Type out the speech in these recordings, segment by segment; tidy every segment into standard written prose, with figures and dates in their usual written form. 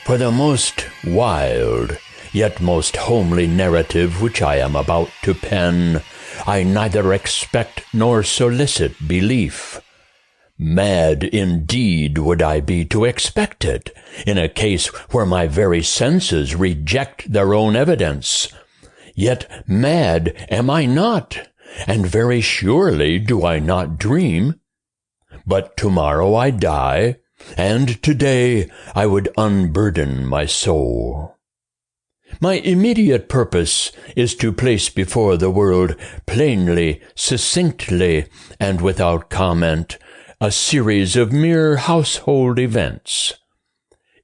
For the most wild, yet most homely narrative which I am about to pen, I neither expect nor solicit belief. Mad indeed would I be to expect it, in a case where my very senses reject their own evidence. Yet mad am I not, and very surely do I not dream. But tomorrow I die, and today I would unburden my soul. My immediate purpose is to place before the world plainly, succinctly, and without comment, a series of mere household events.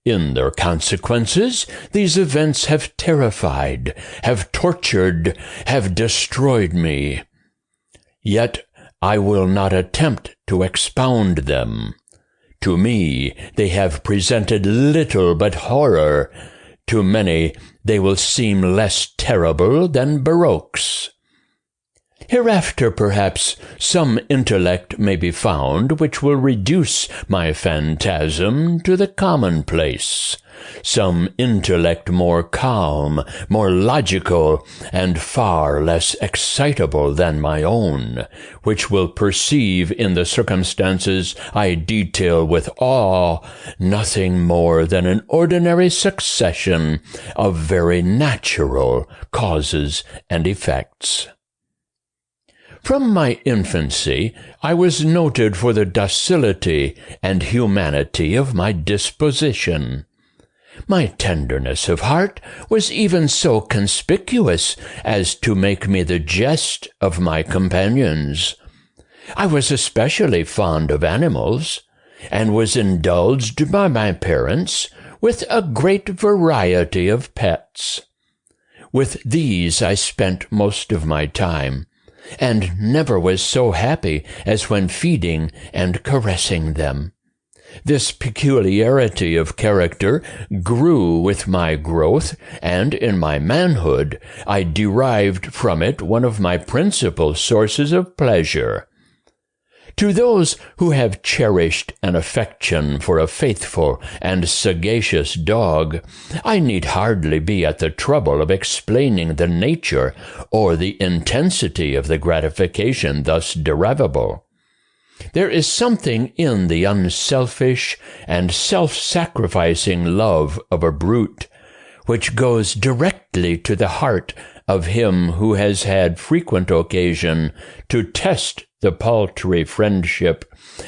In their consequences, these events have terrified, have tortured, have destroyed me. Yet I will not attempt to expound them. To me, they have presented little but horror. To many, they will seem less terrible than Baroque's. Hereafter, perhaps, some intellect may be found which will reduce my phantasm to the commonplace, some intellect more calm, more logical, and far less excitable than my own, which will perceive in the circumstances I detail with awe nothing more than an ordinary succession of very natural causes and effects. From my infancy, I was noted for the docility and humanity of my disposition. My tenderness of heart was even so conspicuous as to make me the jest of my companions. I was especially fond of animals, and was indulged by my parents with a great variety of pets. With these I spent most of my time, and never was so happy as when feeding and caressing them. This peculiarity of character grew with my growth, and in my manhood I derived from it one of my principal sources of pleasure. To those who have cherished an affection for a faithful and sagacious dog, I need hardly be at the trouble of explaining the nature or the intensity of the gratification thus derivable. There is something in the unselfish and self-sacrificing love of a brute which goes directly to the heart of him who has had frequent occasion to test the paltry friendship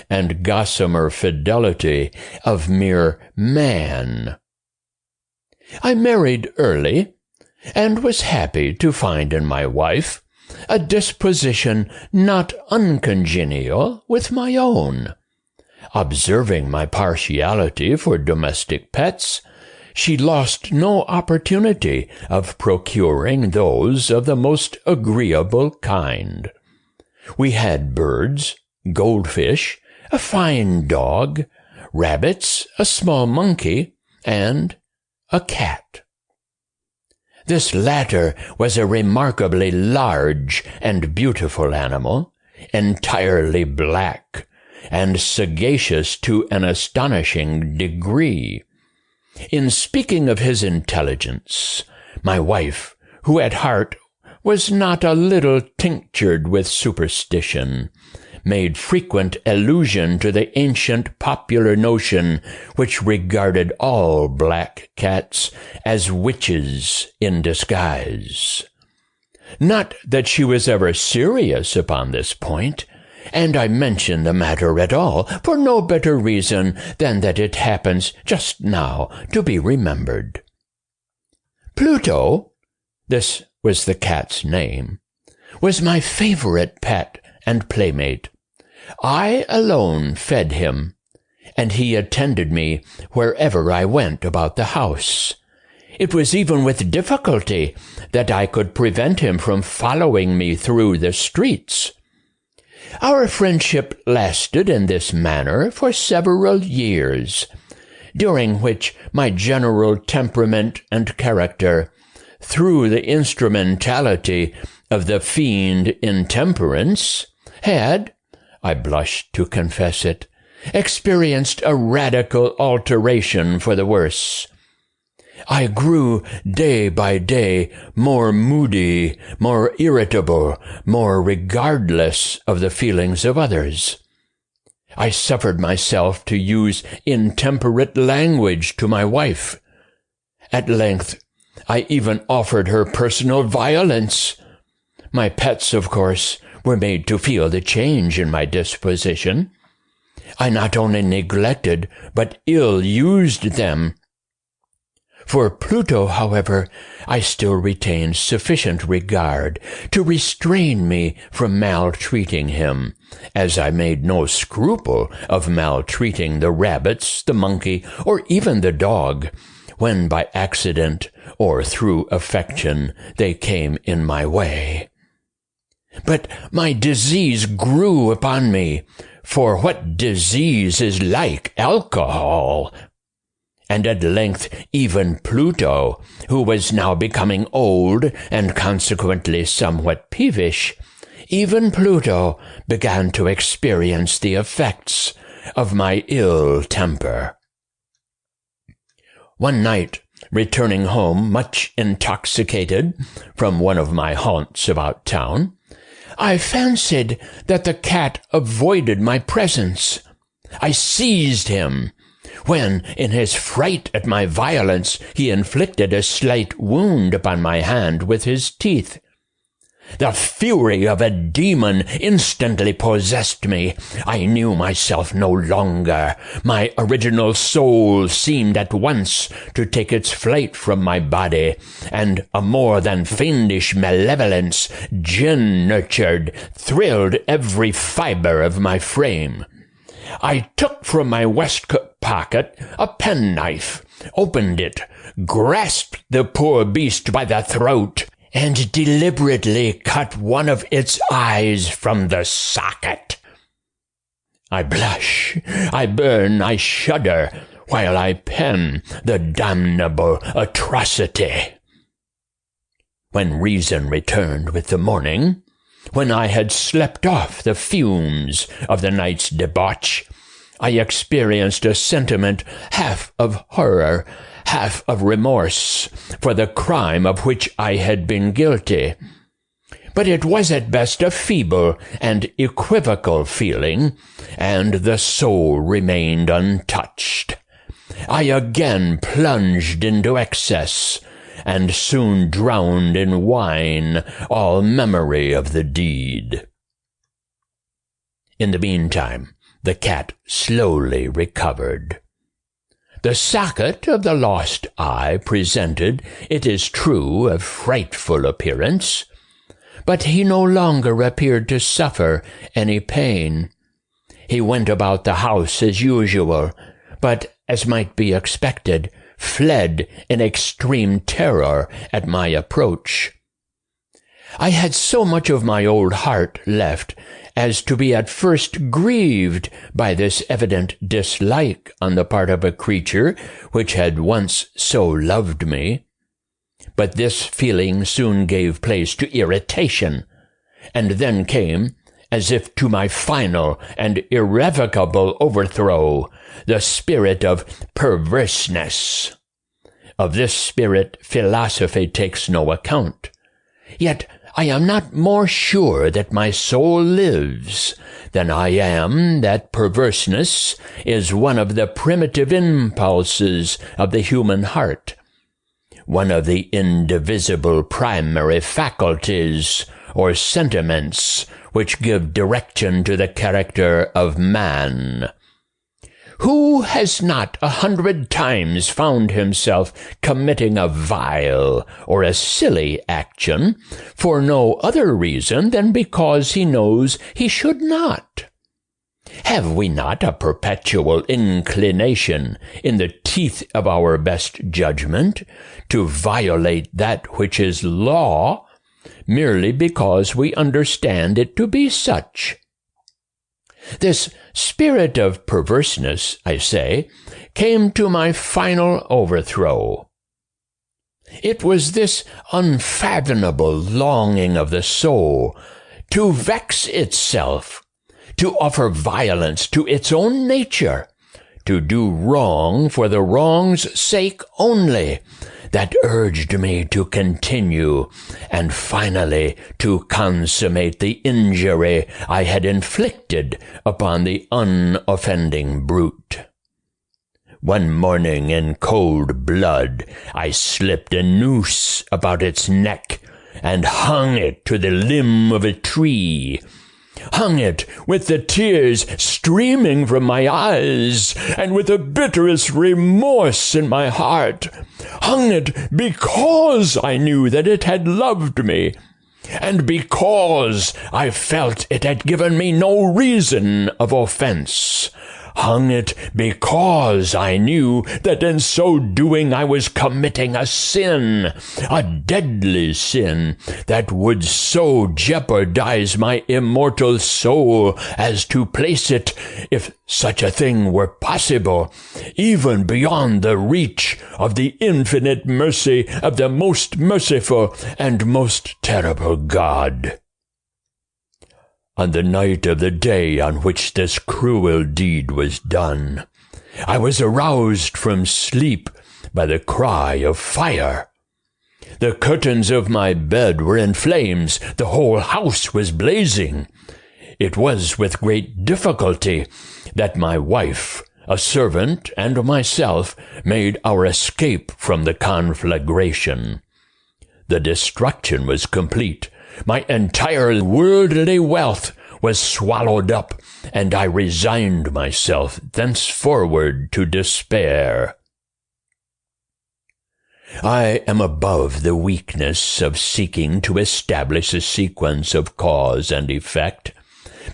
and gossamer fidelity of mere man. I married early, and was happy to find in my wife a disposition not uncongenial with my own. Observing my partiality for domestic pets, she lost no opportunity of procuring those of the most agreeable kind. We had birds, goldfish, a fine dog, rabbits, a small monkey, and a cat. This latter was a remarkably large and beautiful animal, entirely black, and sagacious to an astonishing degree. In speaking of his intelligence, my wife, who at heart was not a little tinctured with superstition, made frequent allusion to the ancient popular notion which regarded all black cats as witches in disguise. Not that she was ever serious upon this point, and I mention the matter at all for no better reason than that it happens just now to be remembered. Pluto, this was the cat's name, was my favorite pet and playmate. I alone fed him, and he attended me wherever I went about the house. It was even with difficulty that I could prevent him from following me through the streets. Our friendship lasted in this manner for several years, during which my general temperament and character, through the instrumentality of the fiend intemperance, had, I blush to confess it, experienced a radical alteration for the worse. I grew day by day more moody, more irritable, more regardless of the feelings of others. I suffered myself to use intemperate language to my wife. At length, I even offered her personal violence. My pets, of course, were made to feel the change in my disposition. I not only neglected, but ill-used them. For Pluto, however, I still retained sufficient regard to restrain me from maltreating him, as I made no scruple of maltreating the rabbits, the monkey, or even the dog, when by accident or through affection they came in my way. But my disease grew upon me, for what disease is like alcohol? And at length even Pluto, who was now becoming old and consequently somewhat peevish, even Pluto began to experience the effects of my ill temper. One night, returning home much intoxicated from one of my haunts about town, I fancied that the cat avoided my presence. I seized him, when, in his fright at my violence, he inflicted a slight wound upon my hand with his teeth. The fury of a demon instantly possessed me. I knew myself no longer. My original soul seemed at once to take its flight from my body, and a more than fiendish malevolence, gin-nurtured, thrilled every fibre of my frame. I took from my waistcoat pocket a penknife, opened it, grasped the poor beast by the throat, and deliberately cut one of its eyes from the socket. I blush, I burn, I shudder, while I pen the damnable atrocity. When reason returned with the morning, when I had slept off the fumes of the night's debauch, I experienced a sentiment half of horror, half of remorse for the crime of which I had been guilty. But it was at best a feeble and equivocal feeling, and the soul remained untouched. I again plunged into excess, and soon drowned in wine all memory of the deed. In the meantime, the cat slowly recovered. The socket of the lost eye presented, it is true, a frightful appearance, but he no longer appeared to suffer any pain. He went about the house as usual, but, as might be expected, fled in extreme terror at my approach. I had so much of my old heart left as to be at first grieved by this evident dislike on the part of a creature which had once so loved me. But this feeling soon gave place to irritation, and then came, as if to my final and irrevocable overthrow, the spirit of perverseness. Of this spirit philosophy takes no account. Yet I am not more sure that my soul lives than I am that perverseness is one of the primitive impulses of the human heart, one of the indivisible primary faculties or sentiments which give direction to the character of man. Who has not 100 times found himself committing a vile or a silly action for no other reason than because he knows he should not? Have we not a perpetual inclination in the teeth of our best judgment to violate that which is law merely because we understand it to be such? This spirit of perverseness, I say, came to my final overthrow. It was this unfathomable longing of the soul to vex itself, to offer violence to its own nature, to do wrong for the wrong's sake only, that urged me to continue, and finally to consummate the injury I had inflicted upon the unoffending brute. One morning in cold blood I slipped a noose about its neck and hung it to the limb of a tree. Hung it with the tears streaming from my eyes, and with the bitterest remorse in my heart. Hung it because I knew that it had loved me, and because I felt it had given me no reason of offense. Hung it because I knew that in so doing I was committing a sin, a deadly sin, that would so jeopardize my immortal soul as to place it, if such a thing were possible, even beyond the reach of the infinite mercy of the most merciful and most terrible God. On the night of the day on which this cruel deed was done, I was aroused from sleep by the cry of fire. The curtains of my bed were in flames. The whole house was blazing. It was with great difficulty that my wife, a servant, and myself made our escape from the conflagration. The destruction was complete. My entire worldly wealth was swallowed up, and I resigned myself thenceforward to despair. I am above the weakness of seeking to establish a sequence of cause and effect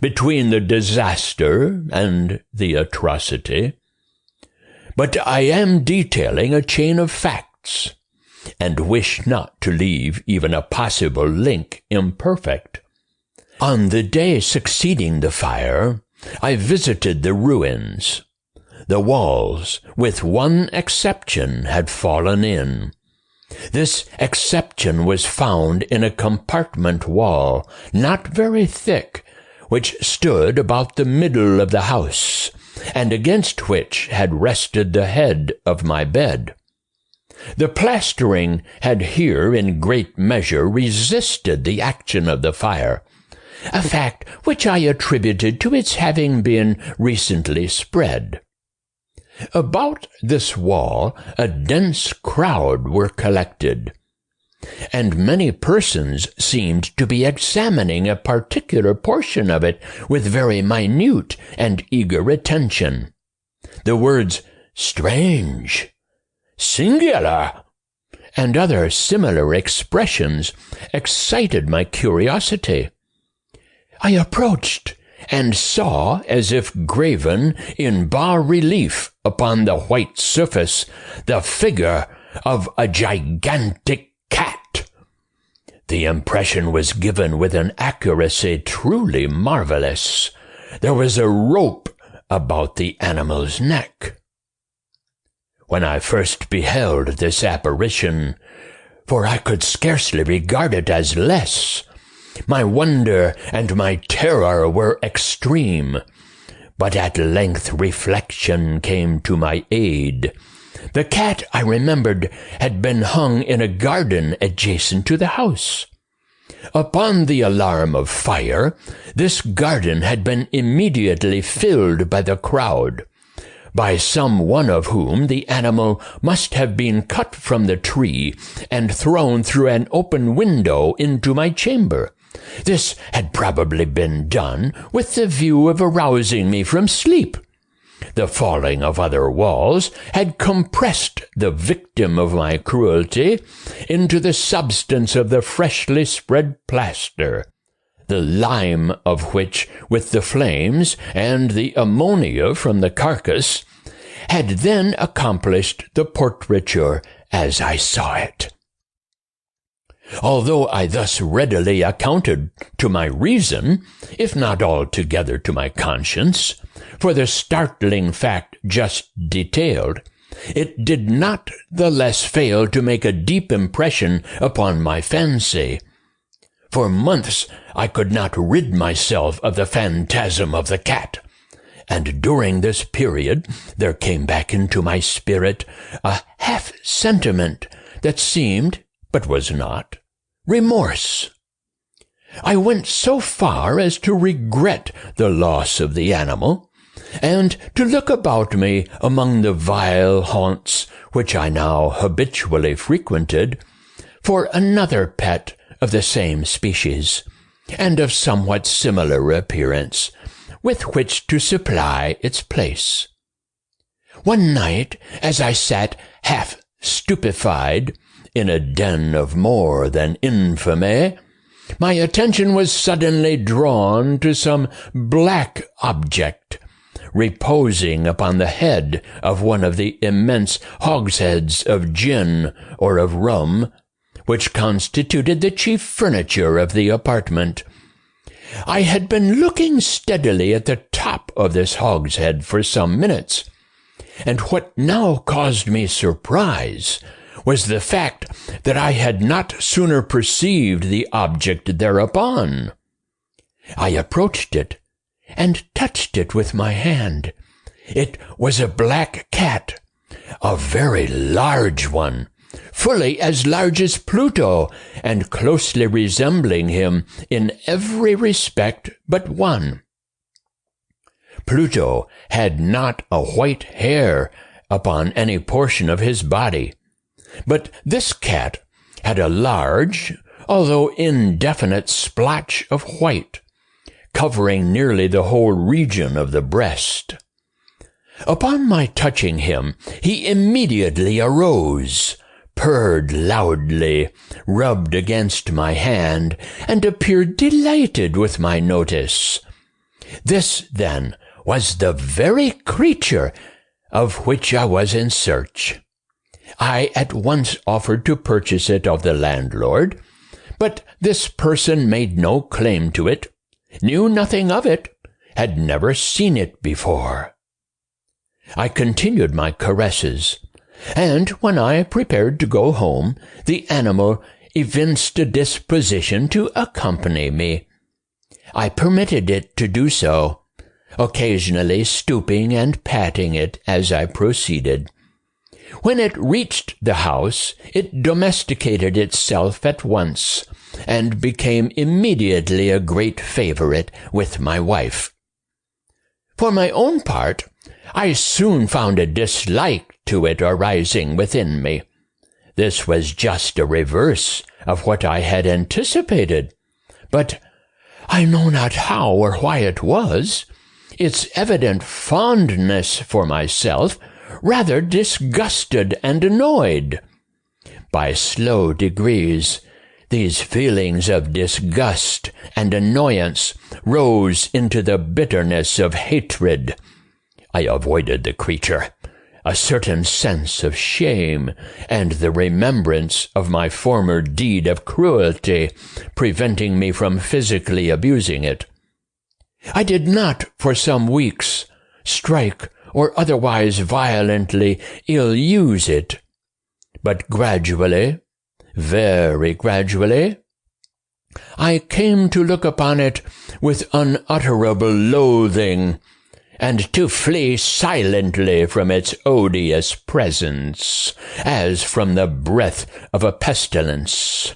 between the disaster and the atrocity, but I am detailing a chain of facts, and wish not to leave even a possible link imperfect. On the day succeeding the fire, I visited the ruins. The walls, with one exception, had fallen in. This exception was found in a compartment wall, not very thick, which stood about the middle of the house, and against which had rested the head of my bed. The plastering had here in great measure resisted the action of the fire, a fact which I attributed to its having been recently spread. About this wall a dense crowd were collected, and many persons seemed to be examining a particular portion of it with very minute and eager attention. The words "strange," "singular," and other similar expressions excited my curiosity. I approached and saw, as if graven in bas-relief upon the white surface, the figure of a gigantic cat. The impression was given with an accuracy truly marvelous. There was a rope about the animal's neck. When I first beheld this apparition, for I could scarcely regard it as less, my wonder and my terror were extreme, but at length reflection came to my aid. The cat, I remembered, had been hung in a garden adjacent to the house. Upon the alarm of fire, this garden had been immediately filled by the crowd, by some one of whom the animal must have been cut from the tree and thrown through an open window into my chamber. This had probably been done with the view of arousing me from sleep. The falling of other walls had compressed the victim of my cruelty into the substance of the freshly spread plaster, the lime of which, with the flames and the ammonia from the carcass, had then accomplished the portraiture as I saw it. Although I thus readily accounted to my reason, if not altogether to my conscience, for the startling fact just detailed, it did not the less fail to make a deep impression upon my fancy. For months I could not rid myself of the phantasm of the cat, and during this period there came back into my spirit a half-sentiment that seemed, but was not, remorse. I went so far as to regret the loss of the animal, and to look about me among the vile haunts which I now habitually frequented, for another pet of the same species, and of somewhat similar appearance, with which to supply its place. One night, as I sat half stupefied in a den of more than infamy, my attention was suddenly drawn to some black object reposing upon the head of one of the immense hogsheads of gin or of rum, which constituted the chief furniture of the apartment. I had been looking steadily at the top of this hogshead for some minutes, and what now caused me surprise was the fact that I had not sooner perceived the object thereupon. I approached it, and touched it with my hand. It was a black cat, a very large one, fully as large as Pluto, and closely resembling him in every respect but one. Pluto had not a white hair upon any portion of his body, but this cat had a large, although indefinite splotch of white, covering nearly the whole region of the breast. Upon my touching him, he immediately arose, purred loudly, rubbed against my hand, and appeared delighted with my notice. This, then, was the very creature of which I was in search. I at once offered to purchase it of the landlord, but this person made no claim to it, knew nothing of it, had never seen it before. I continued my caresses, and when I prepared to go home, the animal evinced a disposition to accompany me. I permitted it to do so, occasionally stooping and patting it as I proceeded. When it reached the house, it domesticated itself at once, and became immediately a great favorite with my wife. For my own part, I soon found a dislike to it arising within me. This was just a reverse of what I had anticipated, but I know not how or why it was. Its evident fondness for myself rather disgusted and annoyed. By slow degrees, these feelings of disgust and annoyance rose into the bitterness of hatred. I avoided the creature, a certain sense of shame and the remembrance of my former deed of cruelty preventing me from physically abusing it. I did not, for some weeks, strike or otherwise violently ill-use it, but gradually, very gradually, I came to look upon it with unutterable loathing, and to flee silently from its odious presence, as from the breath of a pestilence.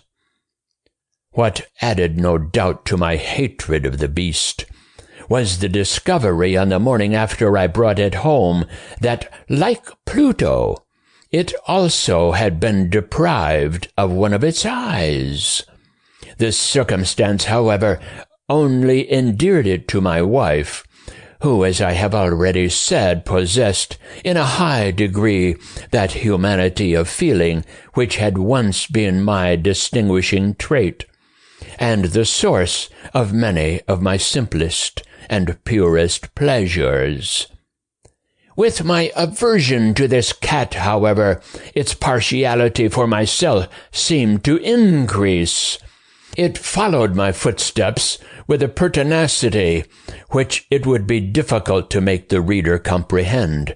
What added no doubt to my hatred of the beast was the discovery on the morning after I brought it home that, like Pluto, it also had been deprived of one of its eyes. This circumstance, however, only endeared it to my wife, who, as I have already said, possessed in a high degree that humanity of feeling which had once been my distinguishing trait, and the source of many of my simplest and purest pleasures. With my aversion to this cat, however, its partiality for myself seemed to increase. It followed my footsteps with a pertinacity which it would be difficult to make the reader comprehend.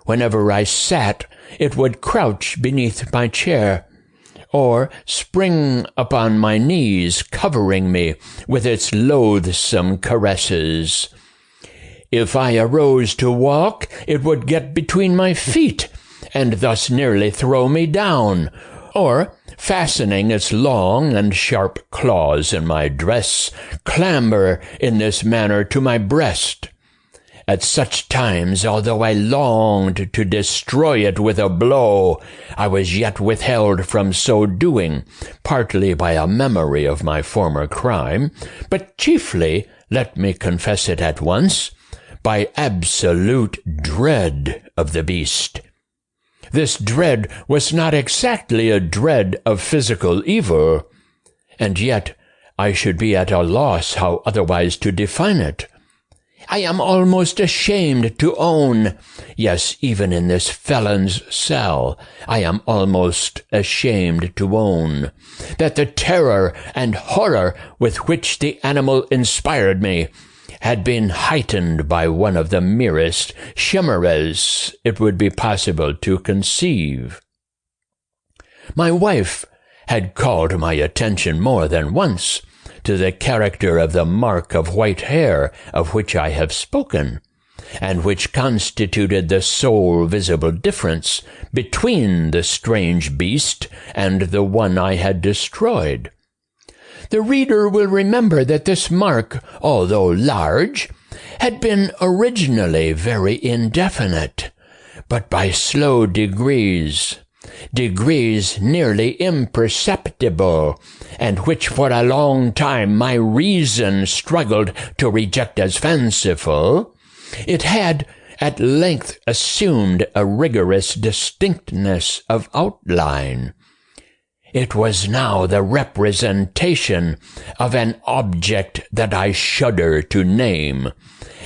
Whenever I sat, it would crouch beneath my chair, or spring upon my knees, covering me with its loathsome caresses. If I arose to walk, it would get between my feet, and thus nearly throw me down, or, fastening its long and sharp claws in my dress, clamber in this manner to my breast. At such times, although I longed to destroy it with a blow, I was yet withheld from so doing, partly by a memory of my former crime, but chiefly, let me confess it at once, by absolute dread of the beast. This dread was not exactly a dread of physical evil, and yet I should be at a loss how otherwise to define it. I am almost ashamed to own, yes, even in this felon's cell, I am almost ashamed to own, that the terror and horror with which the animal inspired me had been heightened by one of the merest chimeras it would be possible to conceive. My wife had called my attention more than once to the character of the mark of white hair of which I have spoken, and which constituted the sole visible difference between the strange beast and the one I had destroyed. The reader will remember that this mark, although large, had been originally very indefinite, but by slow degrees nearly imperceptible, and which for a long time my reason struggled to reject as fanciful, it had at length assumed a rigorous distinctness of outline. It was now the representation of an object that I shudder to name,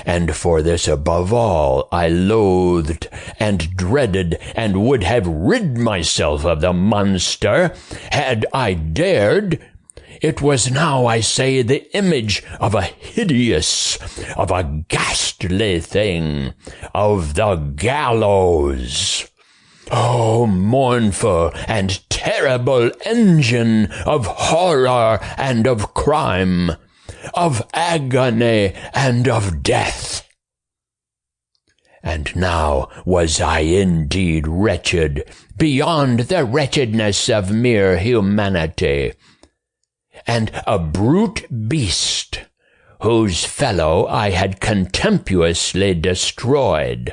and for this above all I loathed and dreaded and would have rid myself of the monster had I dared. It was now, I say, the image of a hideous, of a ghastly thing, of the gallows. Oh, mournful and terrible engine of horror and of crime, of agony and of death. And now was I indeed wretched, beyond the wretchedness of mere humanity, and a brute beast, whose fellow I had contemptuously destroyed,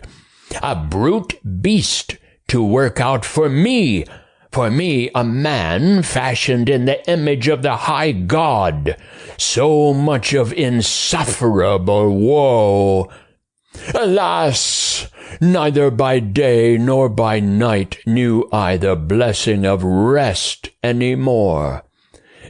a brute beast to work out for me, a man fashioned in the image of the high God, so much of insufferable woe. Alas! Neither by day nor by night knew I the blessing of rest any more.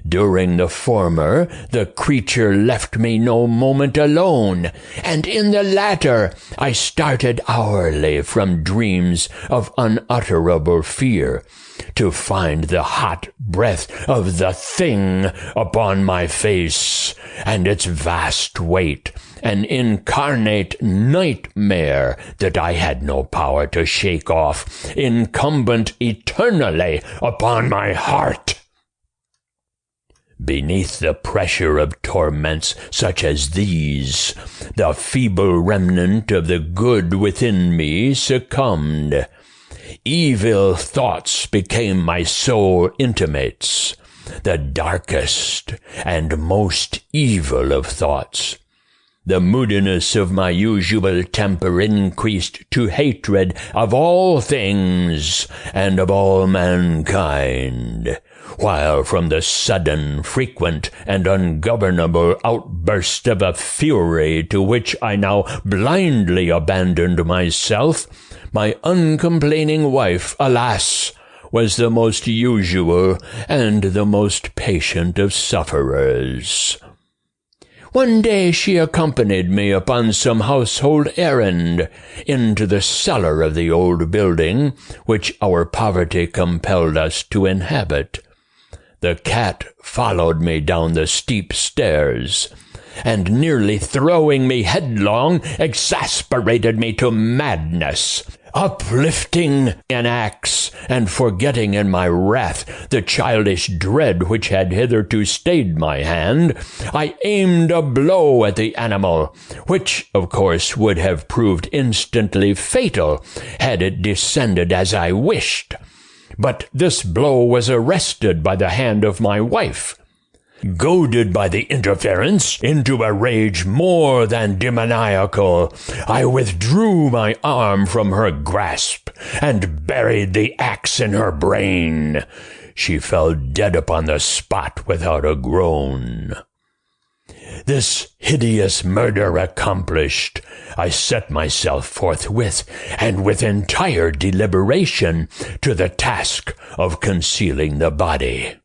During the former, the creature left me no moment alone, and in the latter I started hourly from dreams of unutterable fear, to find the hot breath of the thing upon my face, and its vast weight, an incarnate nightmare that I had no power to shake off, incumbent eternally upon my heart. Beneath the pressure of torments such as these, the feeble remnant of the good within me succumbed. Evil thoughts became my sole intimates, the darkest and most evil of thoughts. The moodiness of my usual temper increased to hatred of all things and of all mankind, while from the sudden, frequent, and ungovernable outburst of a fury to which I now blindly abandoned myself, my uncomplaining wife, alas, was the most usual and the most patient of sufferers. One day she accompanied me upon some household errand into the cellar of the old building which our poverty compelled us to inhabit. The cat followed me down the steep stairs, and nearly throwing me headlong, exasperated me to madness. Uplifting an axe, and forgetting in my wrath the childish dread which had hitherto stayed my hand, I aimed a blow at the animal, which, of course, would have proved instantly fatal had it descended as I wished. But this blow was arrested by the hand of my wife. Goaded by the interference into a rage more than demoniacal, I withdrew my arm from her grasp and buried the axe in her brain. She fell dead upon the spot without a groan. This hideous murder accomplished, I set myself forthwith, and with entire deliberation, to the task of concealing the body.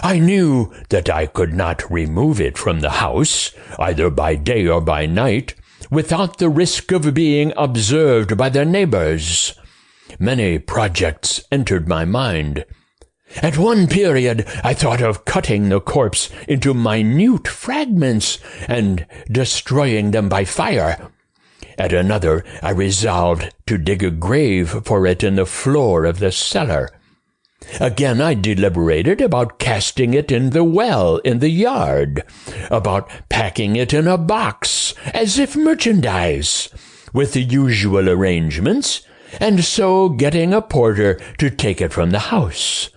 I knew that I could not remove it from the house, either by day or by night, without the risk of being observed by the neighbors. Many projects entered my mind. At one period I thought of cutting the corpse into minute fragments and destroying them by fire. At another I resolved to dig a grave for it in the floor of the cellar. Again I deliberated about casting it in the well in the yard, about packing it in a box, as if merchandise, with the usual arrangements, and so getting a porter to take it from the house.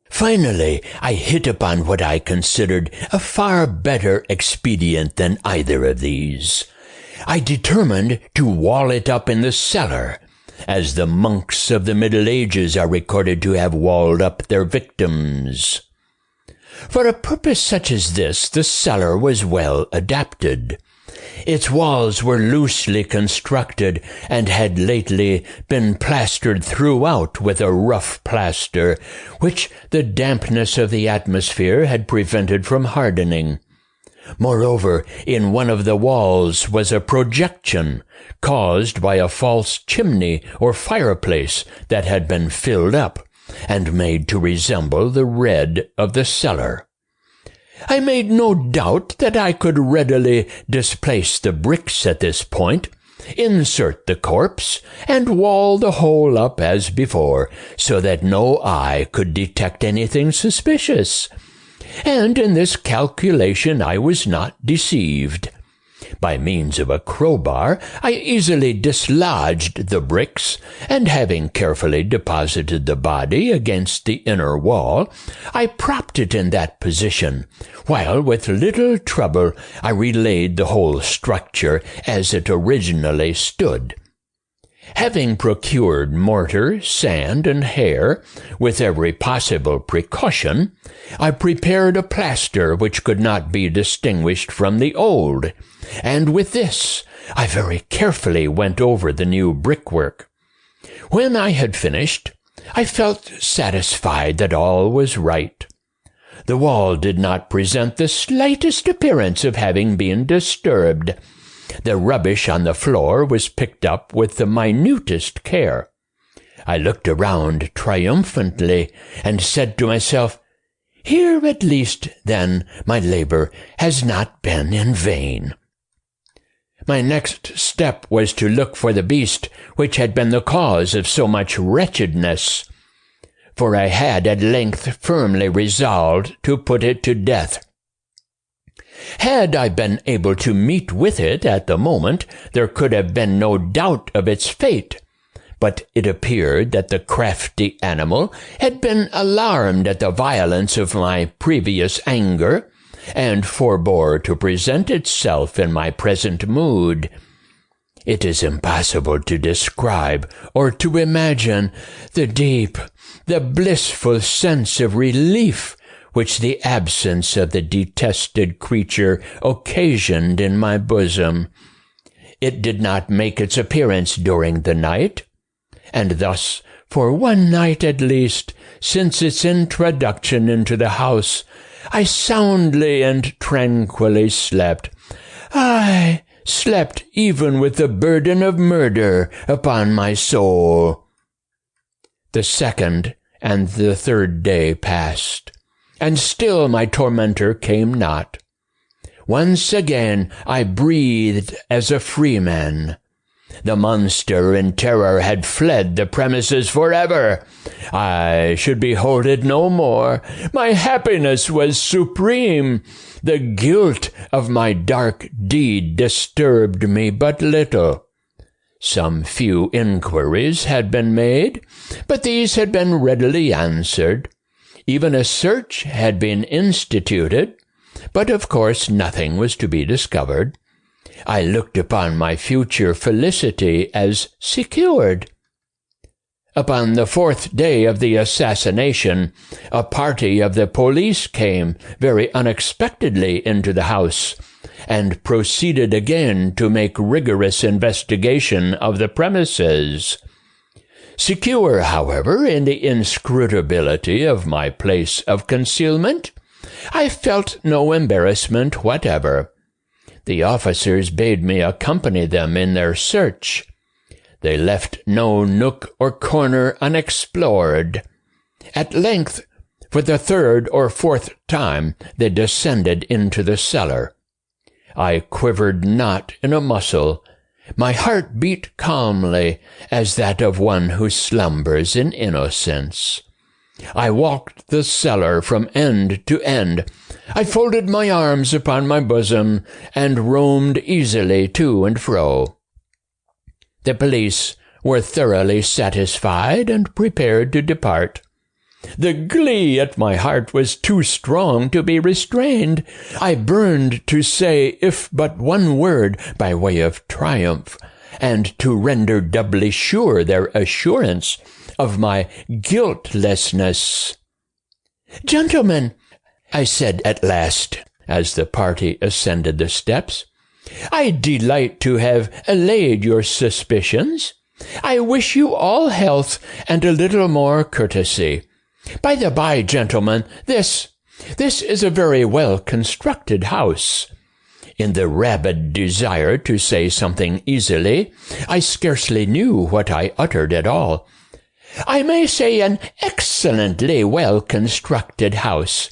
Finally, I hit upon what I considered a far better expedient than either of these. I determined to wall it up in the cellar, as the monks of the Middle Ages are recorded to have walled up their victims. For a purpose such as this, the cellar was well adapted. Its walls were loosely constructed and had lately been plastered throughout with a rough plaster, which the dampness of the atmosphere had prevented from hardening. Moreover, in one of the walls was a projection, caused by a false chimney or fireplace that had been filled up, and made to resemble the red of the cellar. I made no doubt that I could readily displace the bricks at this point, insert the corpse, and wall the whole up as before, so that no eye could detect anything suspicious. And in this calculation I was not deceived. By means of a crowbar, I easily dislodged the bricks, and having carefully deposited the body against the inner wall, I propped it in that position, while with little trouble I relaid the whole structure as it originally stood. Having procured mortar, sand, and hair, with every possible precaution, I prepared a plaster which could not be distinguished from the old, and with this I very carefully went over the new brickwork. When I had finished, I felt satisfied that all was right. The wall did not present the slightest appearance of having been disturbed. The rubbish on the floor was picked up with the minutest care. I looked around triumphantly and said to myself, "Here at least, then, my labor has not been in vain." My next step was to look for the beast which had been the cause of so much wretchedness, for I had at length firmly resolved to put it to death. Had I been able to meet with it at the moment, there could have been no doubt of its fate, but it appeared that the crafty animal had been alarmed at the violence of my previous anger, and forbore to present itself in my present mood. It is impossible to describe or to imagine the deep, the blissful sense of relief which the absence of the detested creature occasioned in my bosom. It did not make its appearance during the night, and thus, for one night at least, since its introduction into the house, I soundly and tranquilly slept. I slept even with the burden of murder upon my soul. The second and the third day passed, and still my tormentor came not. Once again I breathed as a freeman. The monster in terror had fled the premises forever. I should behold it no more. My happiness was supreme. The guilt of my dark deed disturbed me but little. Some few inquiries had been made, but these had been readily answered. Even a search had been instituted, but of course nothing was to be discovered. I looked upon my future felicity as secured. Upon the 4th day of the assassination, a party of the police came very unexpectedly into the house, and proceeded again to make rigorous investigation of the premises. Secure, however, in the inscrutability of my place of concealment, I felt no embarrassment whatever. The officers bade me accompany them in their search. They left no nook or corner unexplored. At length, for the 3rd or 4th time, they descended into the cellar. I quivered not in a muscle. My heart beat calmly, as that of one who slumbers in innocence. I walked the cellar from end to end. I folded my arms upon my bosom, and roamed easily to and fro. The police were thoroughly satisfied and prepared to depart. The glee at my heart was too strong to be restrained. I burned to say if but one word by way of triumph, and to render doubly sure their assurance of my guiltlessness. "Gentlemen," I said at last, as the party ascended the steps, "I delight to have allayed your suspicions. I wish you all health and a little more courtesy. By the by, gentlemen, this is a very well-constructed house." In the rabid desire to say something easily, I scarcely knew what I uttered at all. "I may say an excellently well-constructed house.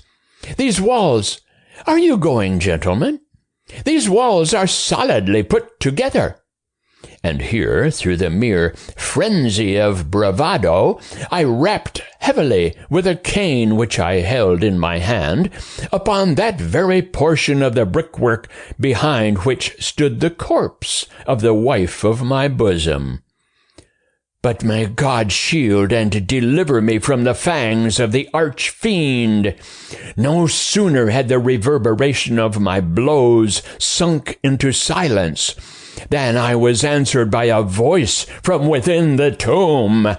These walls— Are you going, gentlemen? These walls are solidly put together." And here, through the mere frenzy of bravado, I rapped heavily with a cane which I held in my hand upon that very portion of the brickwork behind which stood the corpse of the wife of my bosom. But may God shield and deliver me from the fangs of the arch-fiend! No sooner had the reverberation of my blows sunk into silence than I was answered by a voice from within the tomb,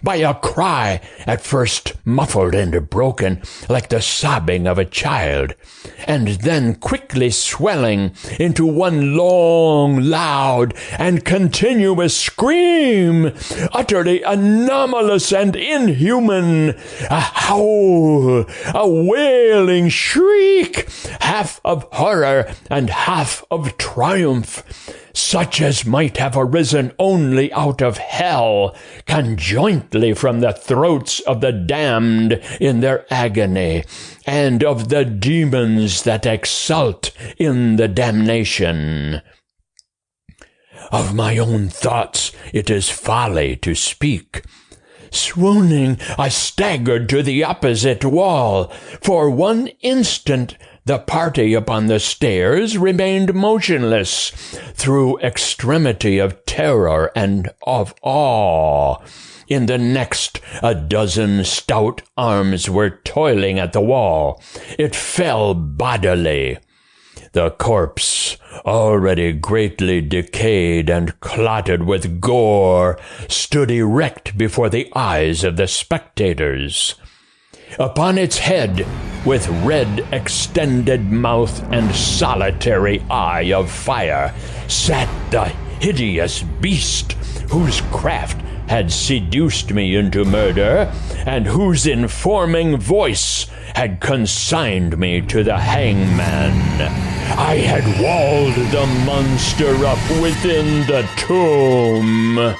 by a cry at first muffled and broken, like the sobbing of a child, and then quickly swelling into one long, loud, and continuous scream, utterly anomalous and inhuman, a howl, a wailing shriek, half of horror and half of triumph, such as might have arisen only out of hell, conjointly from the throats of the damned in their agony, and of the demons that exult in the damnation. Of my own thoughts it is folly to speak. Swooning, I staggered to the opposite wall. For one instant the party upon the stairs remained motionless, through extremity of terror and of awe. In the next, a dozen stout arms were toiling at the wall. It fell bodily. The corpse, already greatly decayed and clotted with gore, stood erect before the eyes of the spectators. Upon its head, with red extended mouth and solitary eye of fire, sat the hideous beast whose craft had seduced me into murder, and whose informing voice had consigned me to the hangman. I had walled the monster up within the tomb.